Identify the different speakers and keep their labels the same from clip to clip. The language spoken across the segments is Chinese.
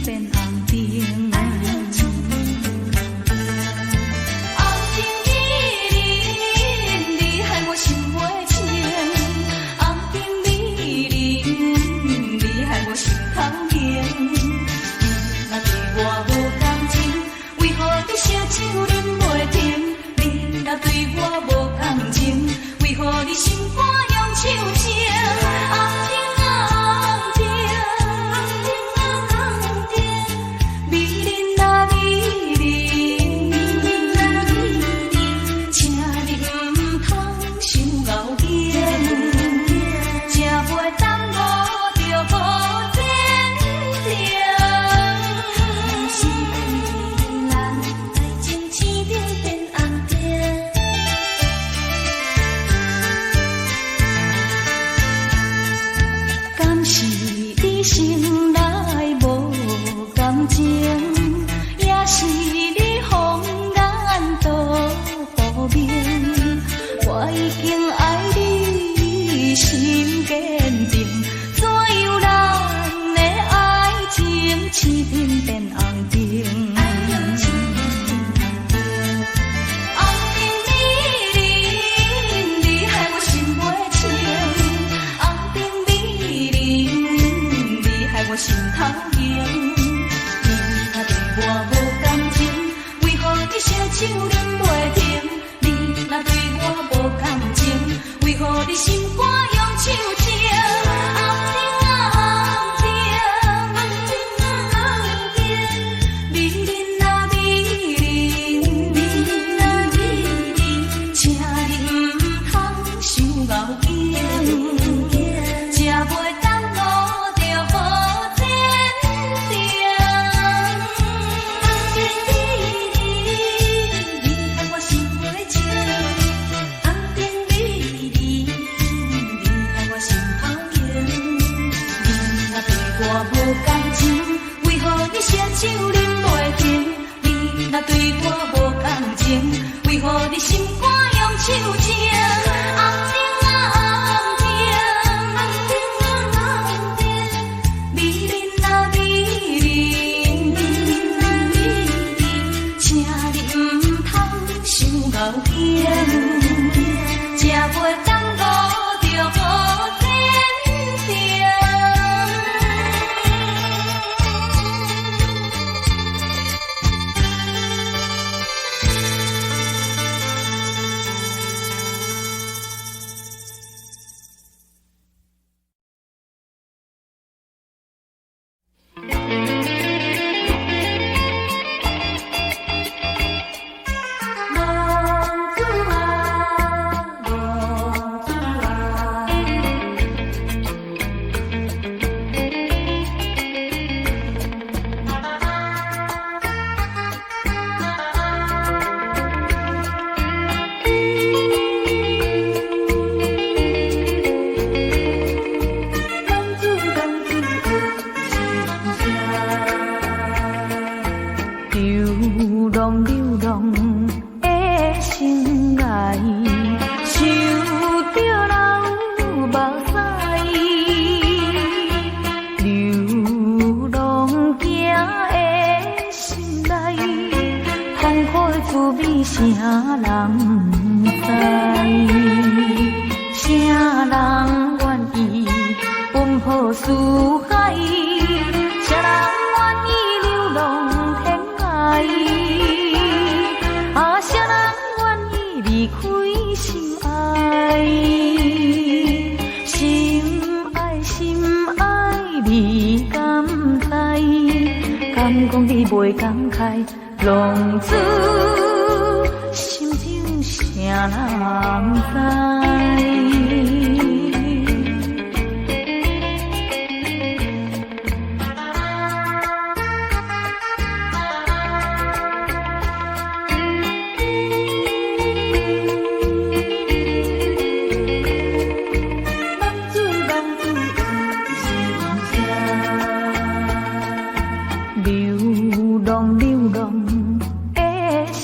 Speaker 1: 变红灯。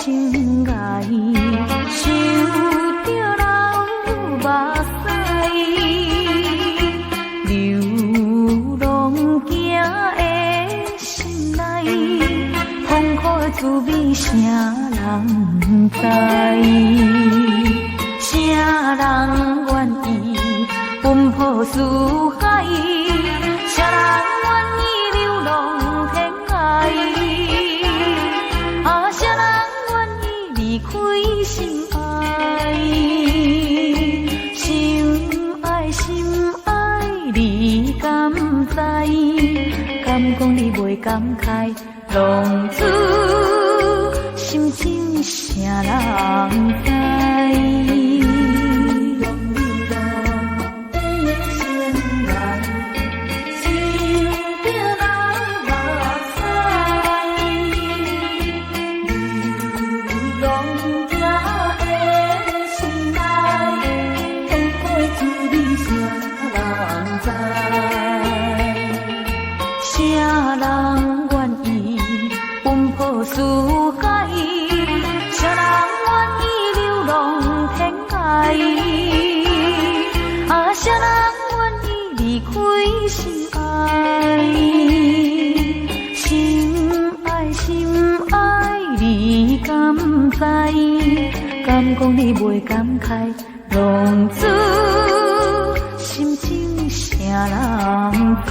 Speaker 2: 心爱，想着老目
Speaker 1: 滋味，啥人知？啥人愿意奔波四海？啥人愿意流浪天涯？啊，啥人愿意离开心爱？心爱心爱，你敢知？敢讲你袂感慨？浪子心情啥人知？啥人愿意奔波四海？啥人愿意流浪天涯？啊，啥人愿意离开心爱？心爱心爱，你敢知？敢讲你袂感慨？浪子心情啥人知？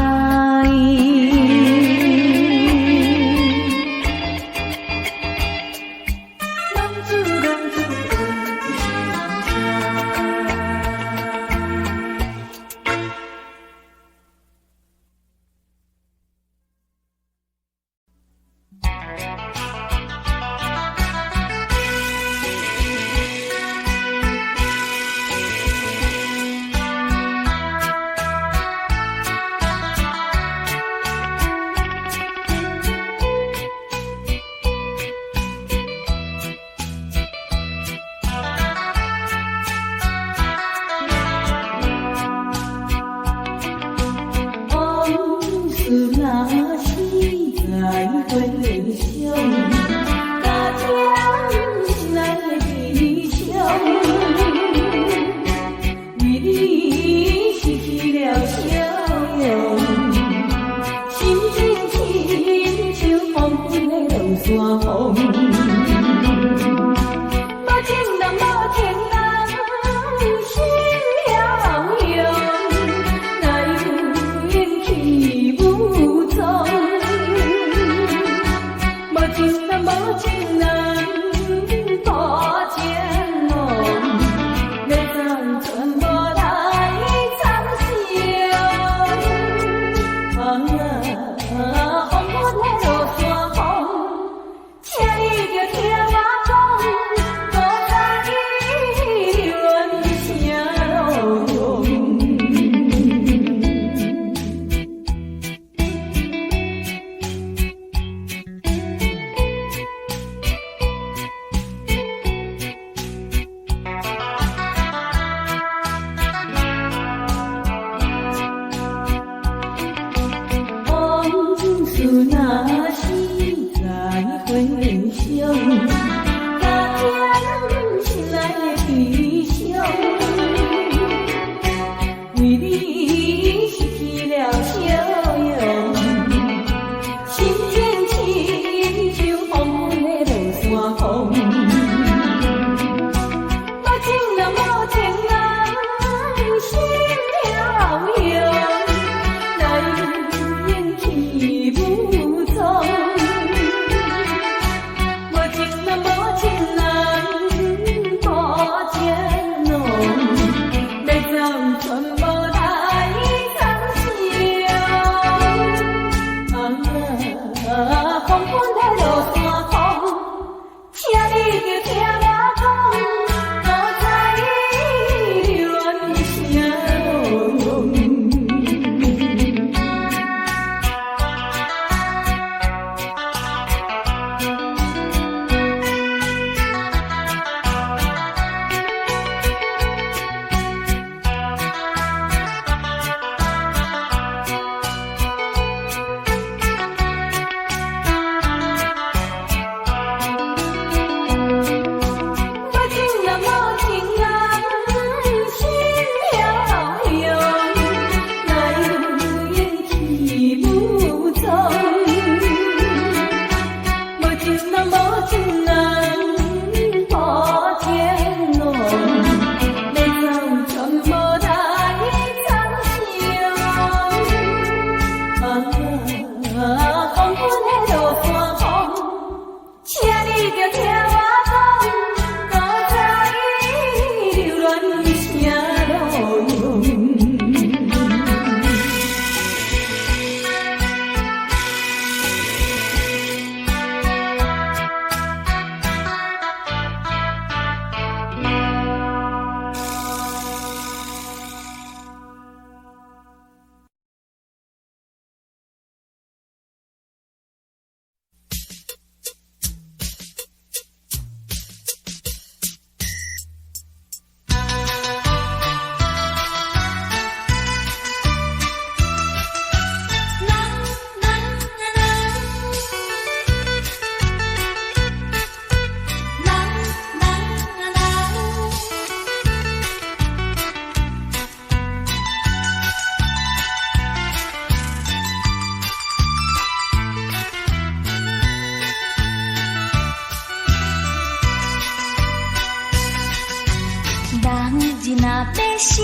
Speaker 1: 要写，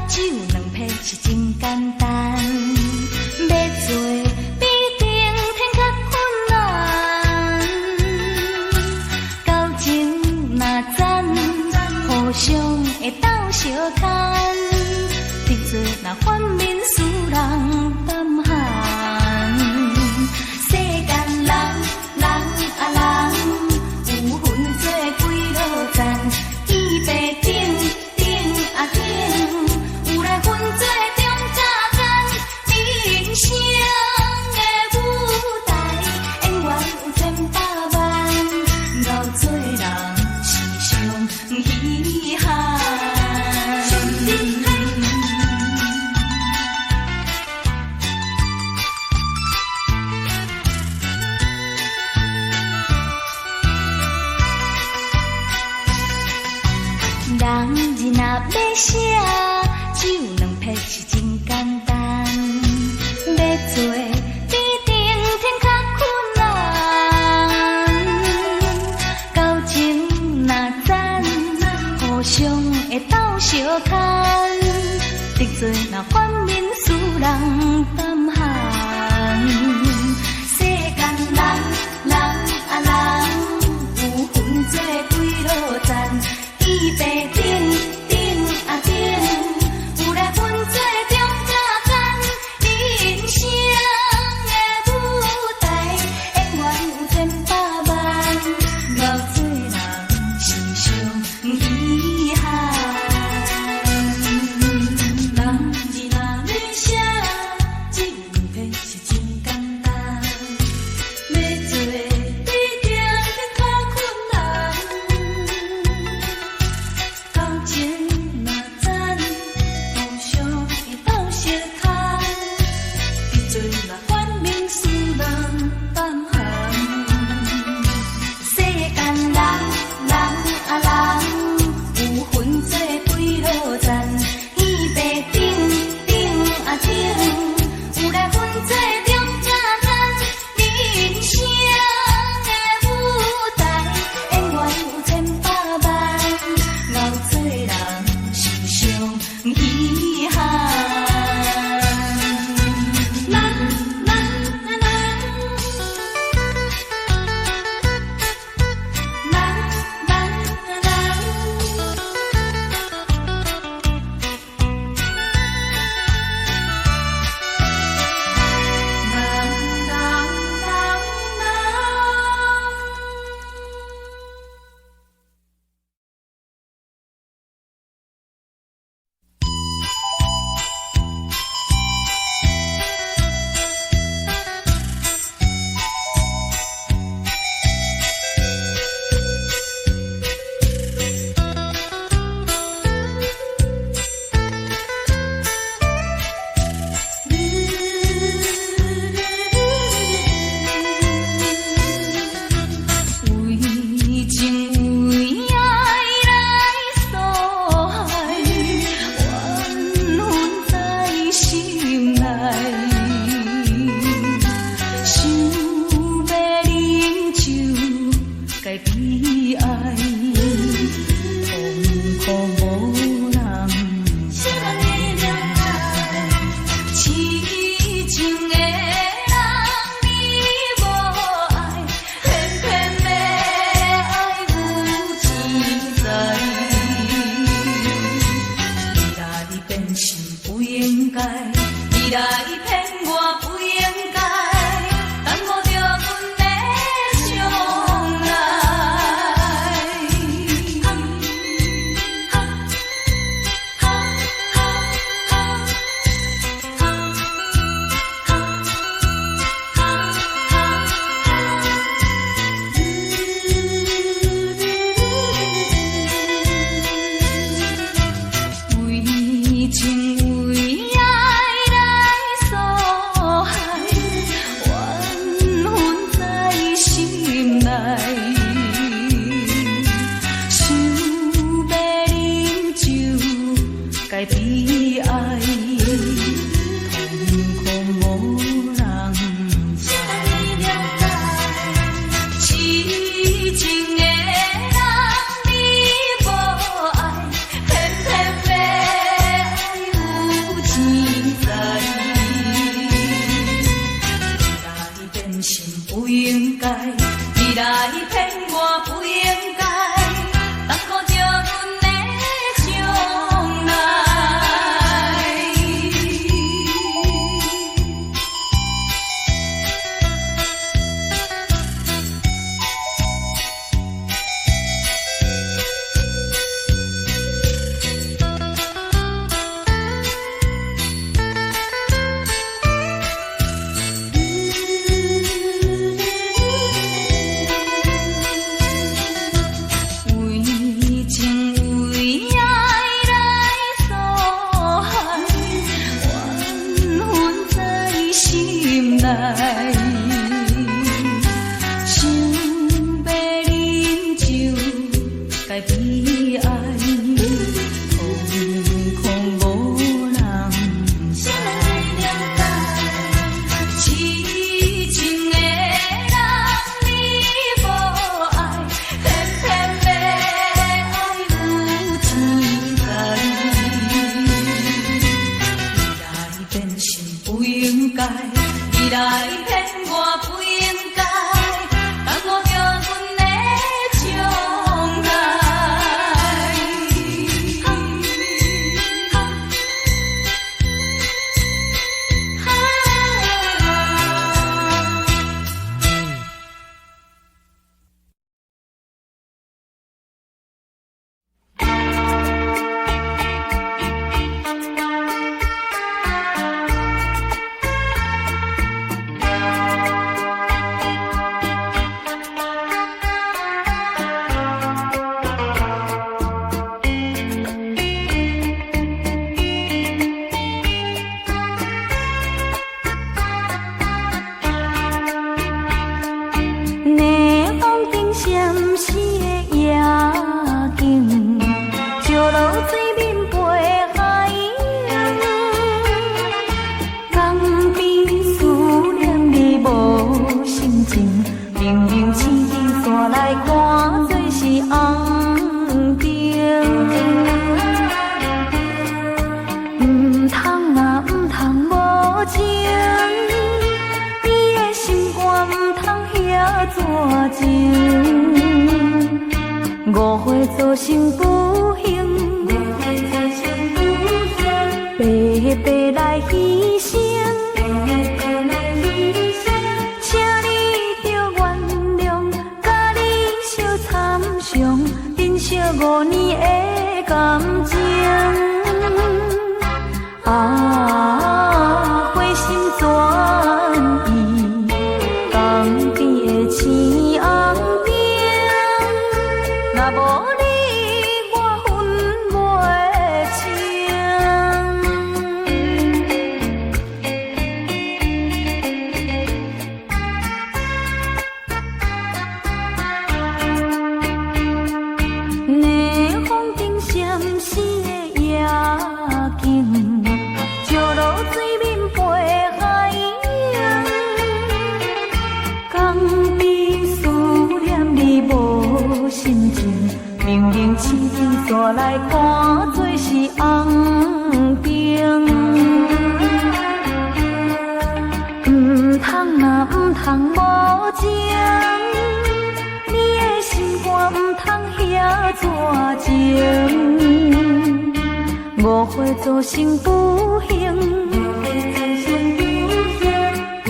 Speaker 1: 只有两撇是真简单。要做必定天较困难，交情若赞，互相会斗相牵，得罪若反面使人tâm寒。世间人啊人，有分做几落赞，伊白顶啊顶，有来分做中甲间，人生的舞台，演员有千百万，到做人是上遗憾。人若要写，只有两撇是真简单。要做必定天较困难，交情若赞，互相会斗相牵，得罪若反面使人tâm寒。世间人啊人，有分做几落赞。伊白顶啊顶，有来分做中甲间，人生的舞台，演员有千百万，到做人是上遗憾。人若要写，只有真心不应该，你来骗我不应该，当初就阮的将来。你来骗我不应该，当我叫阮的将来。误会造成不幸，白白来牺牲，请你着原谅，甲你相参详，珍惜5年的感情。花心转意，江边的青红灯，若无你，我分袂清。逆风顶闪烁的夜景，石路水面飞海洋，江边思念你无心情，明明刺金线来看做是红灯，唔通无情，你的心肝唔通遐绝情，误会造成不幸，白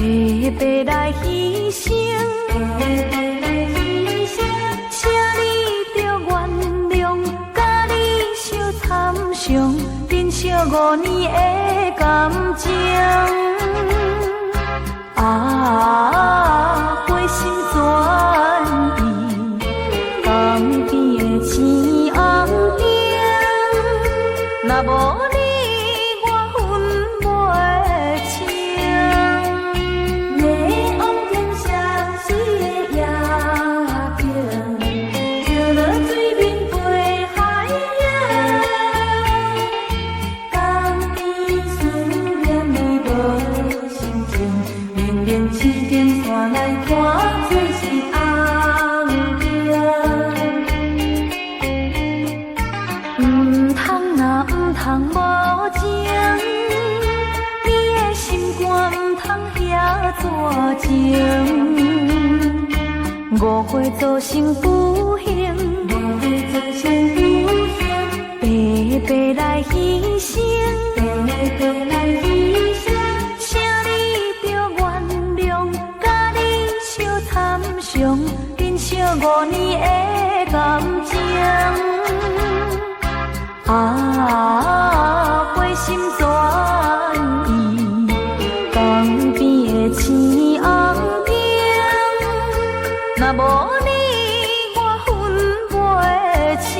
Speaker 1: 白来牺牲，请你着原谅，甲你相参详，珍惜5年的感情。花心转意，江边的青红灯，若无你，我分袂清。夜晚天闪烁的夜景，石路水面飞海洋，江边思念你无心情，明明刺金线来误会造成不幸，白白来牺牲，请你着原谅，甲你相参详，珍惜5年的感情。花心转移，江边的青红灯，若无你，我分袂清。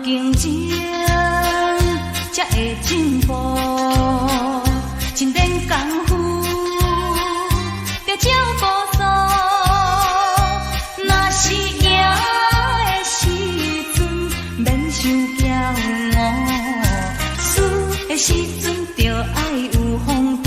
Speaker 1: 竞争才会进步，一点功夫着照顾数。若是赢的时阵，免伤骄傲；输的时阵，着爱有风度。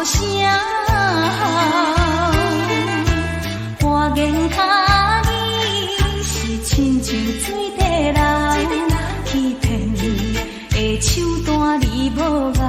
Speaker 1: 无声。花言巧语是亲像水底流，欺骗的手段你无咬。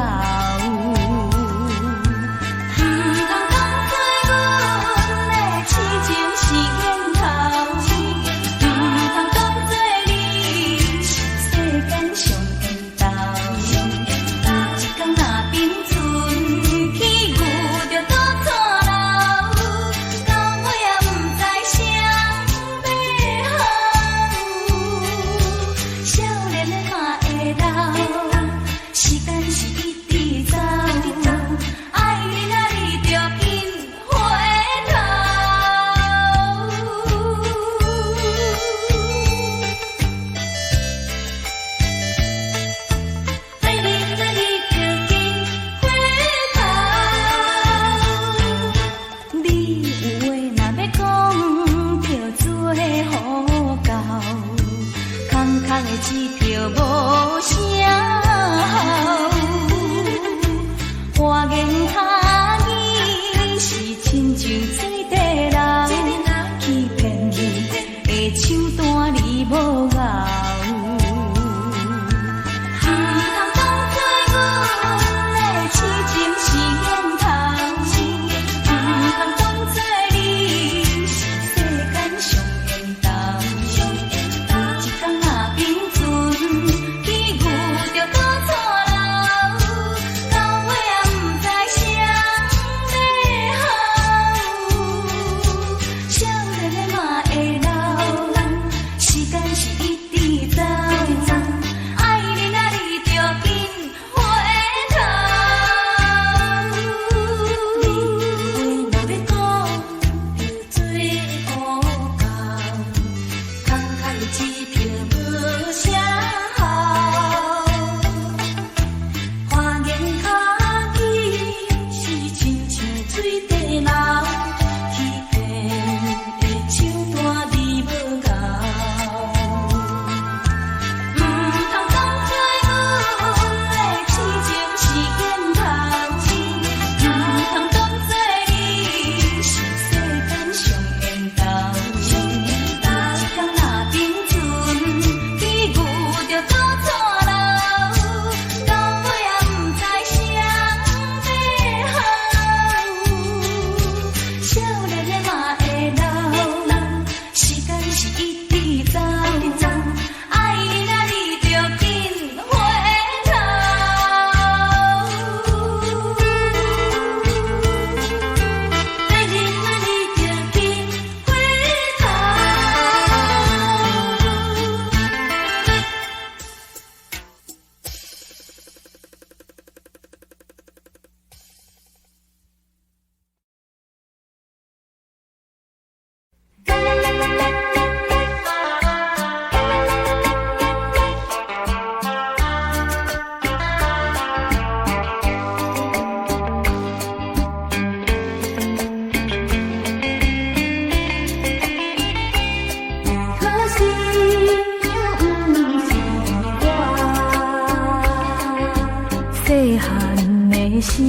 Speaker 2: 时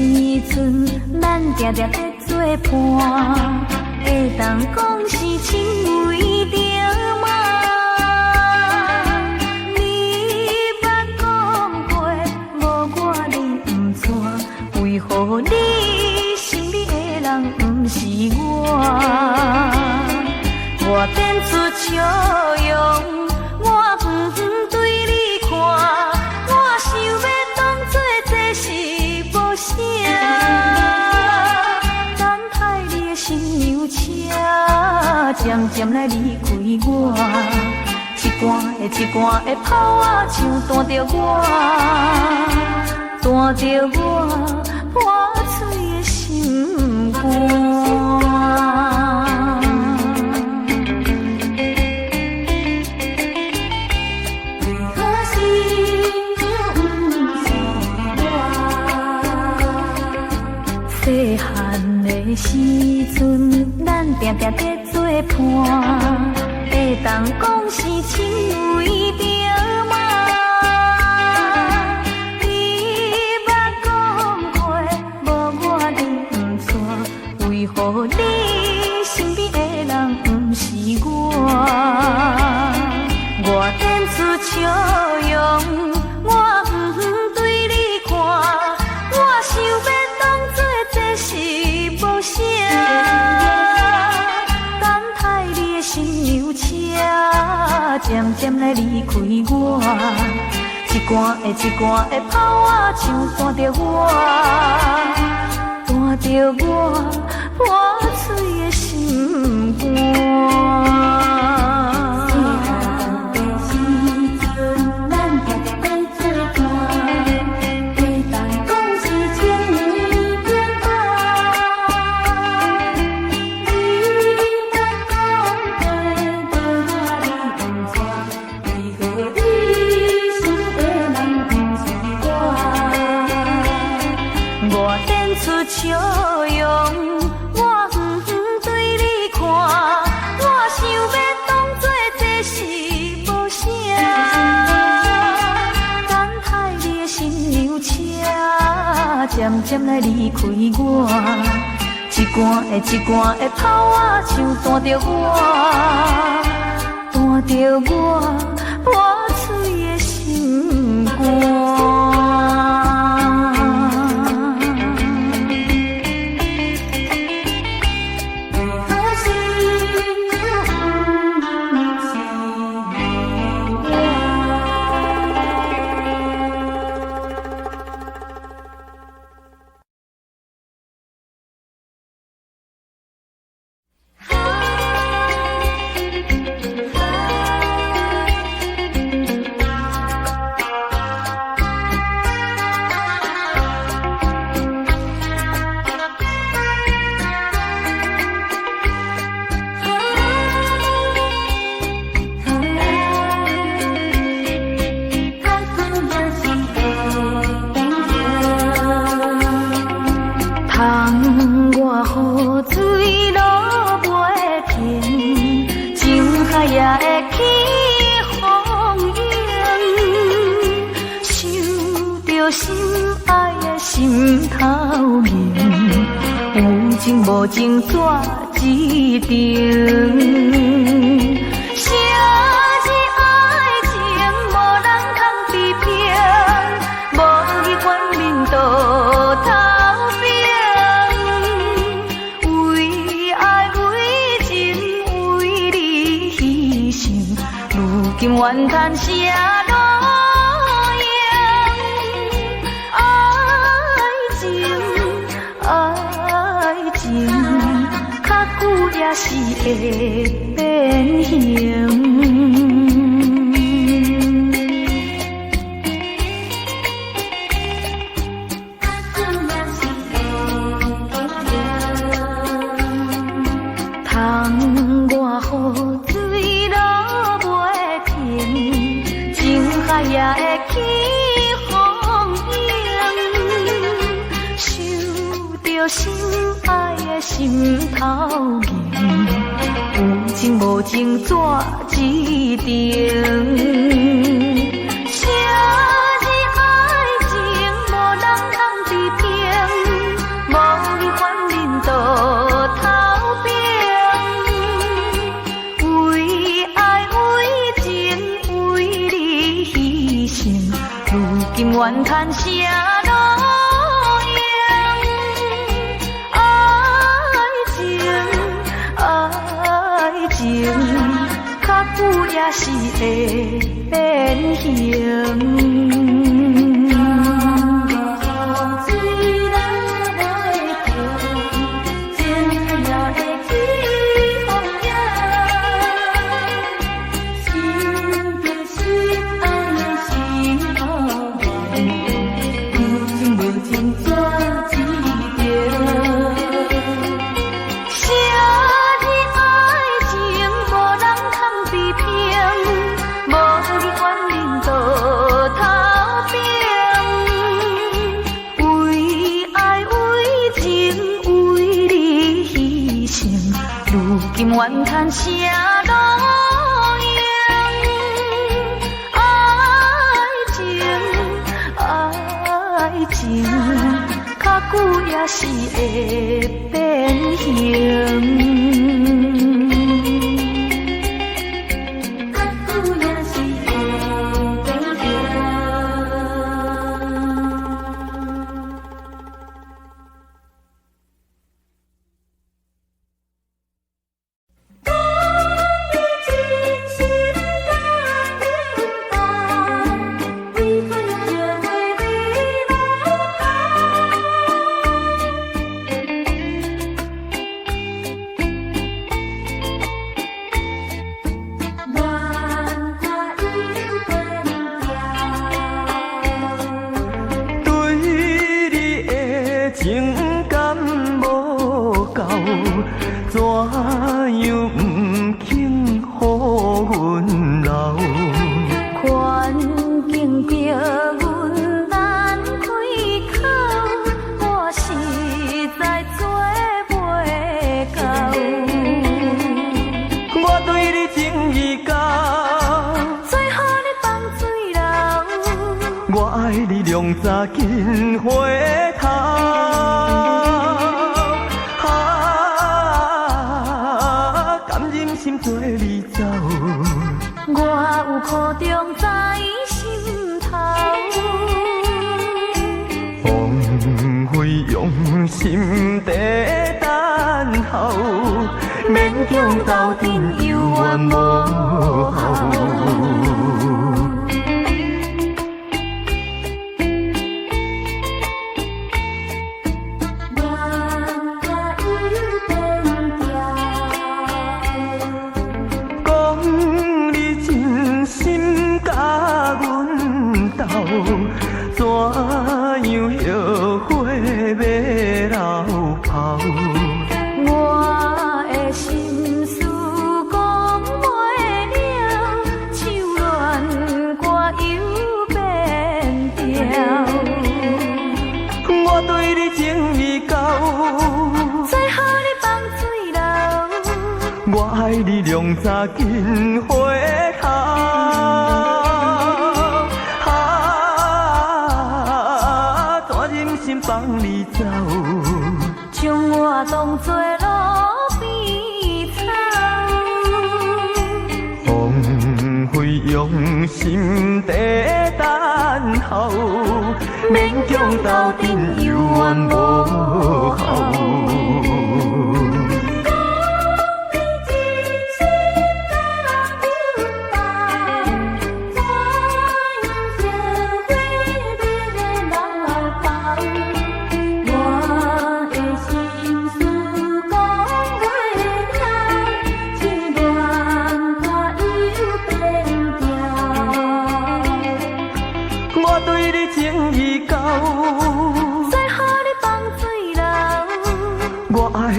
Speaker 2: 阵，咱定定在做伴，会当讲是亲为着嘛。你捌讲过，无我你不娶，为何你心里的人不是我？我变出笑容，我远远对你看，我想要当作这是无啥。等待你的新娘车，渐渐来离开我，一罐的炮啊，像弹着我，弹着我破碎的心肝。细汉的时阵，咱定定在做伴，会当讲是亲为着嘛。你捌讲过，无我你为何你身边的人不是我？我点出笑容，我不对你看，我想要当作这是无声。等待你的新娘车，渐渐来离开我。一段的跑啊，像带着我，带着我破碎的心肝。笑容，我不对你看，我想要当作这是无声。等待你的新娘车，渐渐来离开我。一段的跑啊，像带着我，带着我破碎的心肝。无情纸一张，啥是爱情，无人通比拼，无你冠冕倒头边。为爱为情为你牺牲，如今怨叹啥路用？爱情，较久也是会变形。窗外雨水落袂停，情海也会起风涌，想着心爱的心头硬，有情无情纸一张。啥是爱情，无人通比拼，无你冠冕倒头边。为爱为情为你牺牲，如今怨叹啥路用？爱情，较久也是会变形。怨叹啥路用？爱情，较久也是会变形。
Speaker 3: 早紧回头，甘忍心做你走。
Speaker 2: 我有苦衷在心头，
Speaker 3: 枉费用心地等候，勉强斗阵有缘无效。怎样后悔要流泡？
Speaker 2: 我的心事讲袂了，唱恋歌又变调。
Speaker 3: 我对你情已够，
Speaker 2: 最好你放水流。
Speaker 3: 我爱你量早紧回头。放你走，
Speaker 2: 将我当作路边草，
Speaker 3: 枉费用心地等候，勉强斗阵有缘无效。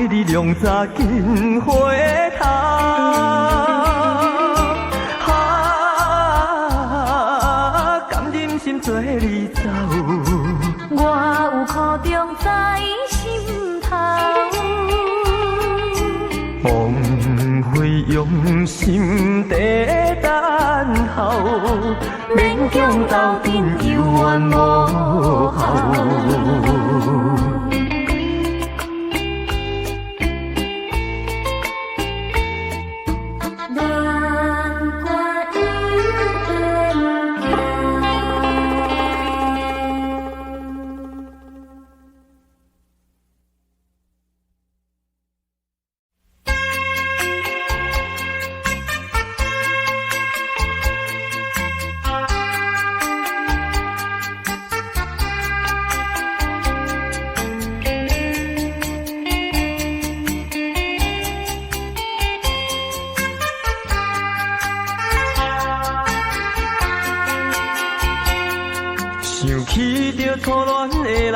Speaker 3: 你量早紧回头，甘忍心做你走。
Speaker 2: 我有苦衷在心头，
Speaker 3: 枉费用心地等候，勉强斗阵有缘无效。想起着初恋的人，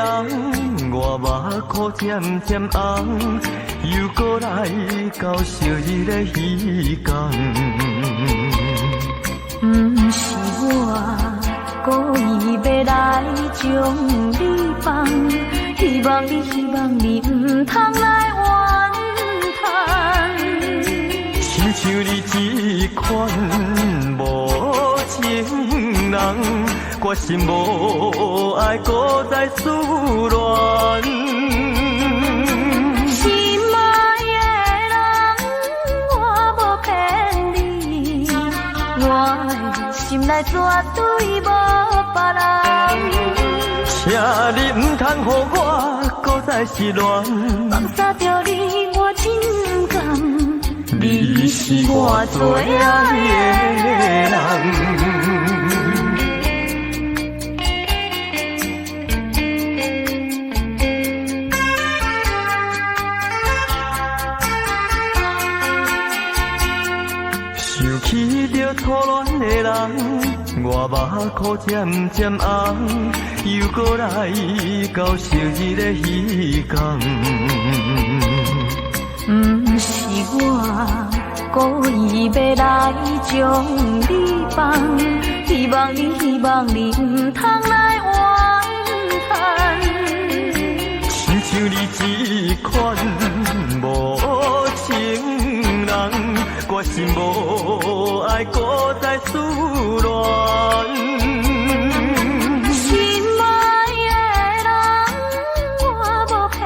Speaker 3: 我目眶渐渐红，又过来到昔日的彼天。
Speaker 2: 不是我故意要来将你放，希望你不通来怨叹。
Speaker 3: 亲像你这款无情人，决心无爱，搁再思恋。
Speaker 2: 心爱内绝对无别人。
Speaker 3: 请你唔通予我搁再失恋，
Speaker 2: 放下着你我真甘，你是我最爱的人。
Speaker 3: 想起着初恋的人，我目眶渐渐红，又搁来到昔日的彼天。
Speaker 2: 不是我故意要来将你放，希望你唔通来怨叹。
Speaker 3: 亲像你这款无情人，我心无爱搁再思恋。
Speaker 2: 心爱的人，我无骗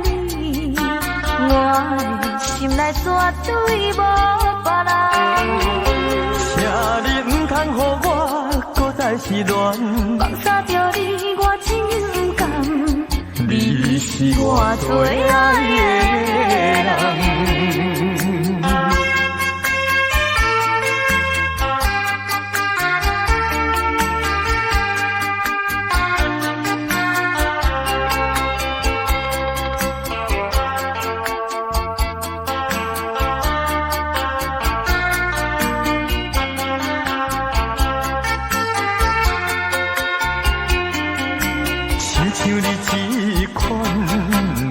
Speaker 2: 你，我的心内绝对无别人。
Speaker 3: 请你唔通予我搁再失恋，
Speaker 2: 放下着你我真甘，你是我最爱的人。
Speaker 3: 像你这款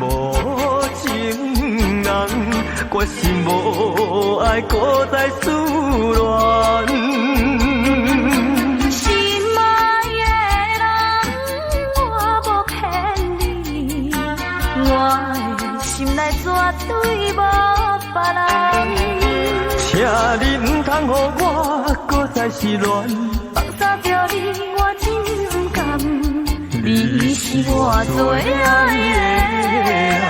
Speaker 3: 无情人，我心无爱搁再思恋。
Speaker 2: 心爱的人，我无骗你，我的心内绝对无别人。
Speaker 3: 请你唔通予我搁再失恋，
Speaker 2: 放下着你我真甘。你是我最爱的人。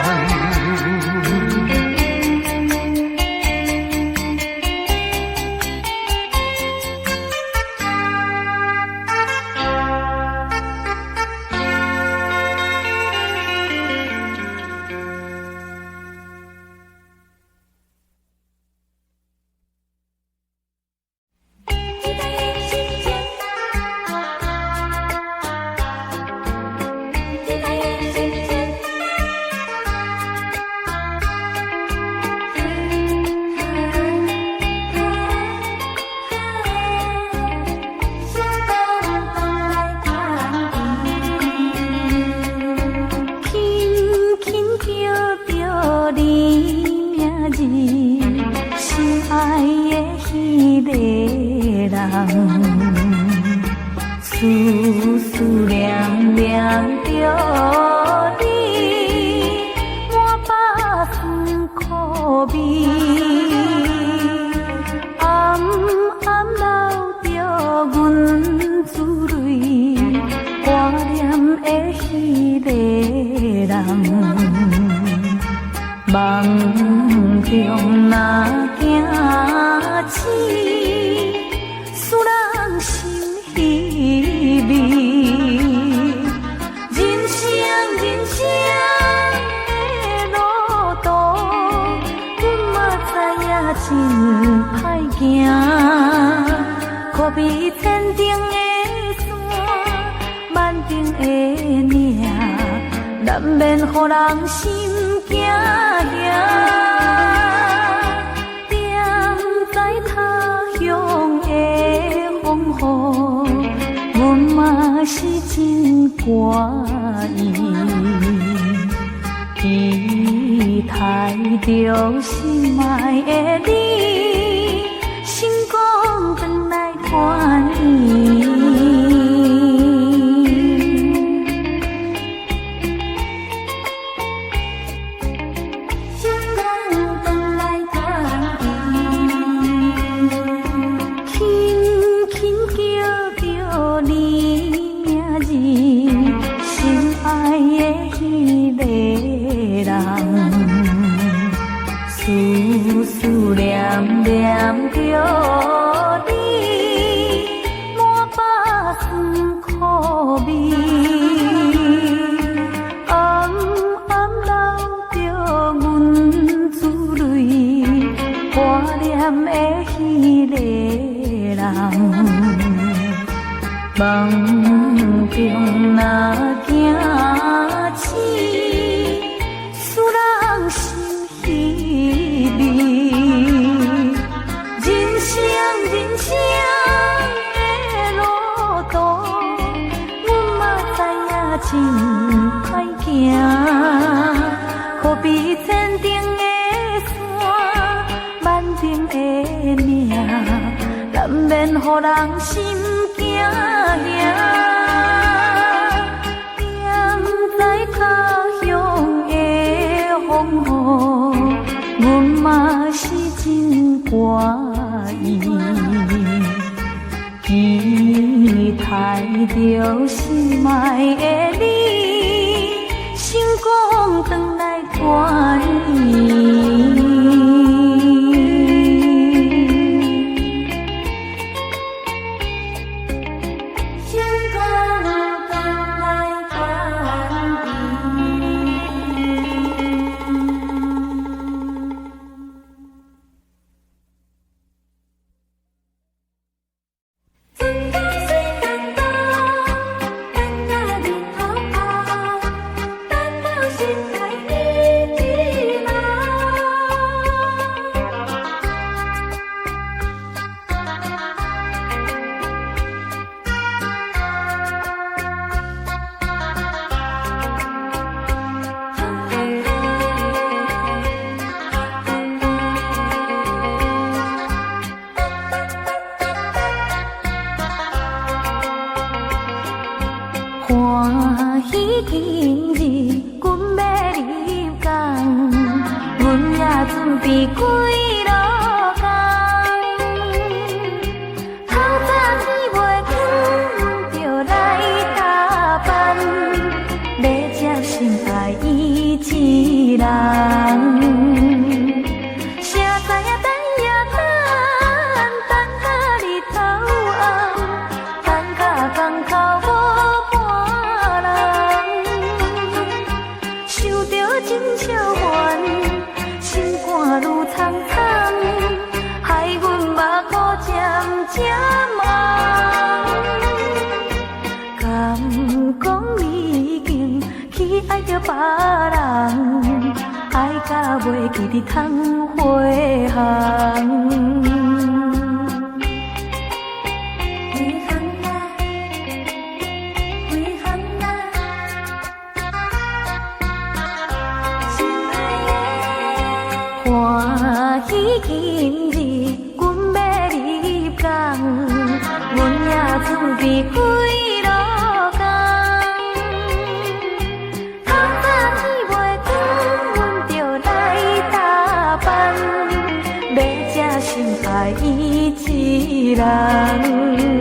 Speaker 2: 思思念念着你，满把酸苦味。暗暗流着阮珠泪，挂念的迄个人。梦中若惊醒，使人心稀微。人生的路途，阮嘛知影真歹行。可比千顶的山，万顶的岭，难免予人心惊惊。踮在他乡的风雨，阮嘛是真怪意。期待着心爱的你，成功回来团圆。思思念念着你，满念的迄个人，梦中若惊醒，使人心稀微。人生的路途，阮嘛知影真歹行，可比千顶的山，万顶的岭，难免予人心惊吓。踮在他乡的风雨，阮嘛是真欢喜。期待着心爱的你，成功回来团圆。欢喜今日，阮要入港，阮也准备归路工。透早起袂光，就来打扮，要接心爱伊一人。谁知影等也等到日头暗，等到港口无半人，想着真笑烦，心肝愈苍苍，害阮目眶渐渐红。敢讲你已经去爱着别人，爱到袂记得通回航。欢喜今日，阮要入港，阮也准备归路工。透早起袂光，阮就来打扮，要接心爱伊一人。